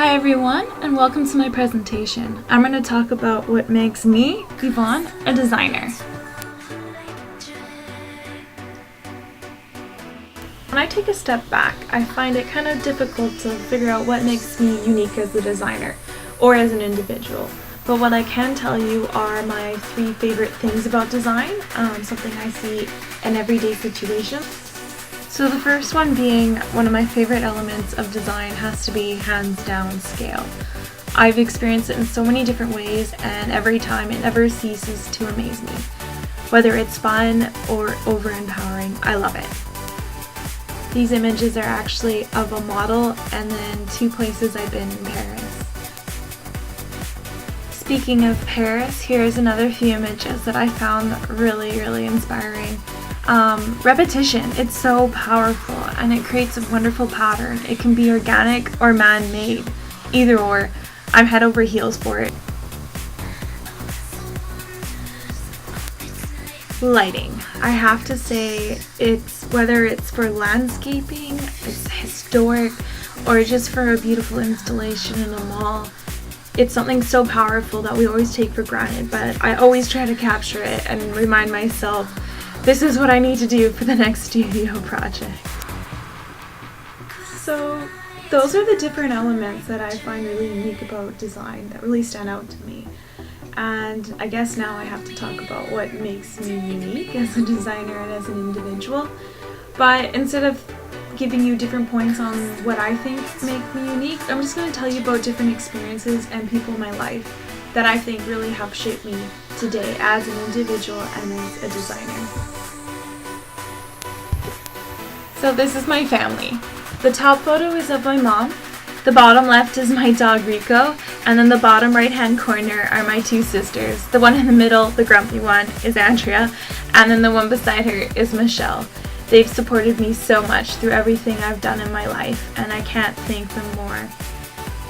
Hi everyone, and welcome to my presentation. I'm going to talk about what makes me, Yvonne, a designer. When I take a step back, I find it kind of difficult to figure out what makes me unique as a designer or as an individual. But what I can tell you are my 3 favorite things about design, something I see in everyday situations. So the first one being one of my favorite elements of design has to be hands down scale. I've experienced it in so many different ways, and every time it never ceases to amaze me. Whether it's fun or over-empowering, I love it. These images are actually of a model and then 2 places I've been in Paris. Speaking of Paris, here's another few images that I found really inspiring. Repetition, it's so powerful and it creates a wonderful pattern. It can be organic or man-made, either or. I'm head over heels for it. Lighting. I have to say, whether it's for landscaping, it's historic, or just for a beautiful installation in a mall. It's something so powerful that we always take for granted, but I always try to capture it and remind myself this is what I need to do for the next studio project. So those are the different elements that I find really unique about design that really stand out to me. And I guess now I have to talk about what makes me unique as a designer and as an individual. But instead of giving you different points on what I think make me unique, I'm just going to tell you about different experiences and people in my life that I think really have shaped me today as an individual and as a designer. So this is my family. The top photo is of my mom, the bottom left is my dog Rico, and then the bottom right hand corner are my 2 sisters. The one in the middle, the grumpy one, is Andrea, and then the one beside her is Michelle. They've supported me so much through everything I've done in my life, and I can't thank them more.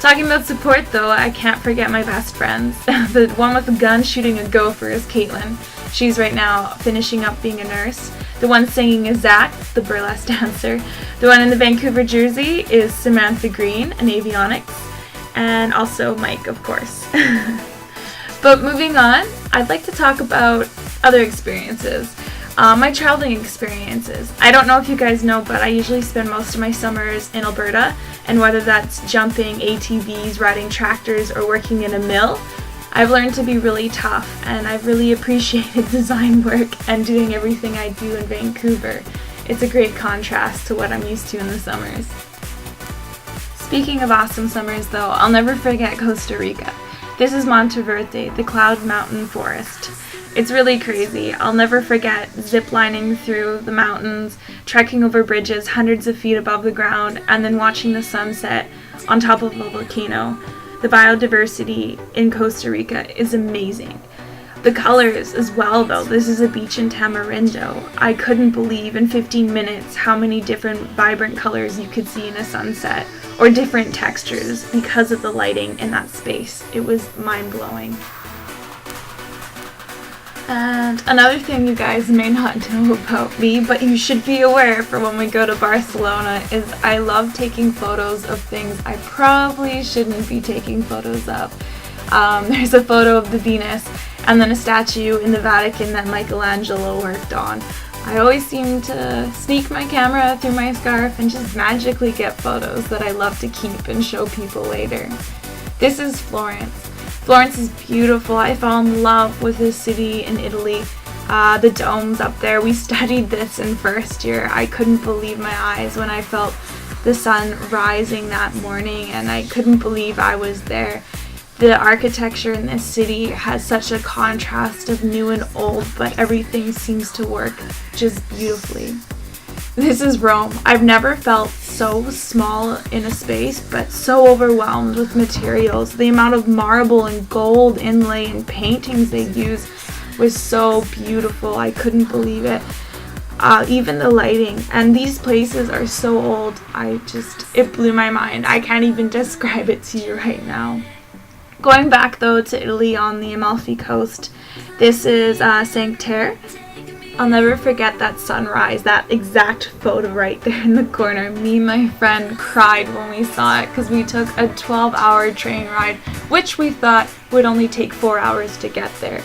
Talking about support though, I can't forget my best friends. The one with the gun shooting a gopher is Caitlin. She's right now finishing up being a nurse. The one singing is Zach, the burlesque dancer. The one in the Vancouver jersey is Samantha Green, an avionics. And also Mike, of course. But moving on, I'd like to talk about other experiences. My traveling experiences. I don't know if you guys know, but I usually spend most of my summers in Alberta, and whether that's jumping ATVs, riding tractors, or working in a mill, I've learned to be really tough, and I've really appreciated design work and doing everything I do in Vancouver. It's a great contrast to what I'm used to in the summers. Speaking of awesome summers though, I'll never forget Costa Rica. This is Monteverde, the Cloud Mountain Forest. It's really crazy. I'll never forget zip-lining through the mountains, trekking over bridges hundreds of feet above the ground, and then watching the sunset on top of a volcano. The biodiversity in Costa Rica is amazing. The colors as well though. This is a beach in Tamarindo. I couldn't believe in 15 minutes how many different vibrant colors you could see in a sunset, or different textures because of the lighting in that space. It was mind-blowing. And another thing you guys may not know about me, but you should be aware for when we go to Barcelona, is I love taking photos of things I probably shouldn't be taking photos of. There's a photo of the Venus and then a statue in the Vatican that Michelangelo worked on. I always seem to sneak my camera through my scarf and just magically get photos that I love to keep and show people later. This is Florence. Florence is beautiful. I fell in love with this city in Italy. The domes up there, we studied this in first year. I couldn't believe my eyes when I felt the sun rising that morning, and I couldn't believe I was there. The architecture in this city has such a contrast of new and old, but everything seems to work just beautifully. This is Rome. I've never felt so small in a space, but so overwhelmed with materials. The amount of marble and gold inlay and paintings they use was so beautiful. I couldn't believe it. Even the lighting. And these places are so old. It blew my mind. I can't even describe it to you right now. Going back though to Italy on the Amalfi Coast, this is Cinque Terre. I'll never forget that sunrise, that exact photo right there in the corner. Me and my friend cried when we saw it because we took a 12-hour train ride, which we thought would only take 4 hours to get there.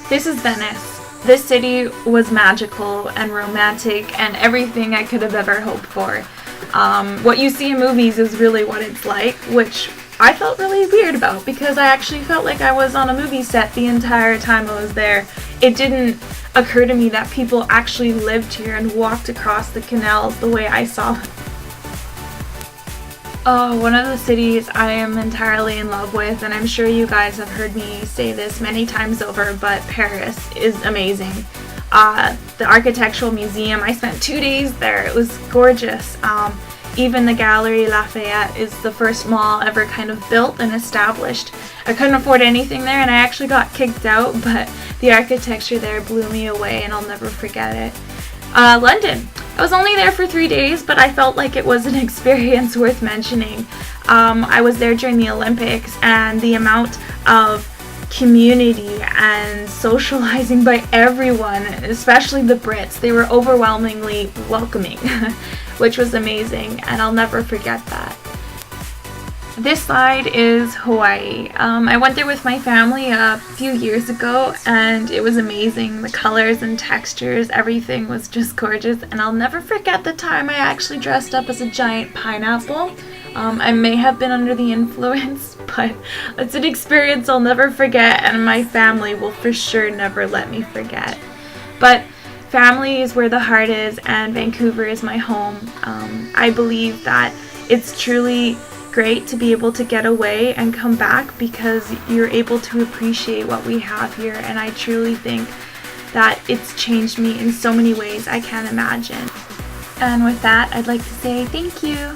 This is Venice. This city was magical and romantic and everything I could have ever hoped for. What you see in movies is really what it's like, which I felt really weird about because I actually felt like I was on a movie set the entire time I was there. It didn't occur to me that people actually lived here and walked across the canals the way I saw them. Oh, one of the cities I am entirely in love with, and I'm sure you guys have heard me say this many times over, but Paris is amazing. The Architectural Museum, I spent 2 days there. It was gorgeous. Even the Galerie Lafayette is the first mall ever kind of built and established. I couldn't afford anything there and I actually got kicked out, but the architecture there blew me away and I'll never forget it. London. I was only there for 3 days, but I felt like it was an experience worth mentioning. I was there during the Olympics, and the amount of community and socializing by everyone, especially the Brits, they were overwhelmingly welcoming, which was amazing, and I'll never forget that. This slide is Hawaii. I went there with my family a few years ago and it was amazing. The colors and textures, everything was just gorgeous, and I'll never forget the time I actually dressed up as a giant pineapple. I may have been under the influence, but it's an experience I'll never forget and my family will for sure never let me forget. But family is where the heart is and Vancouver is my home. I believe that it's truly great to be able to get away and come back because you're able to appreciate what we have here, and I truly think that it's changed me in so many ways I can't imagine. And with that, I'd like to say thank you.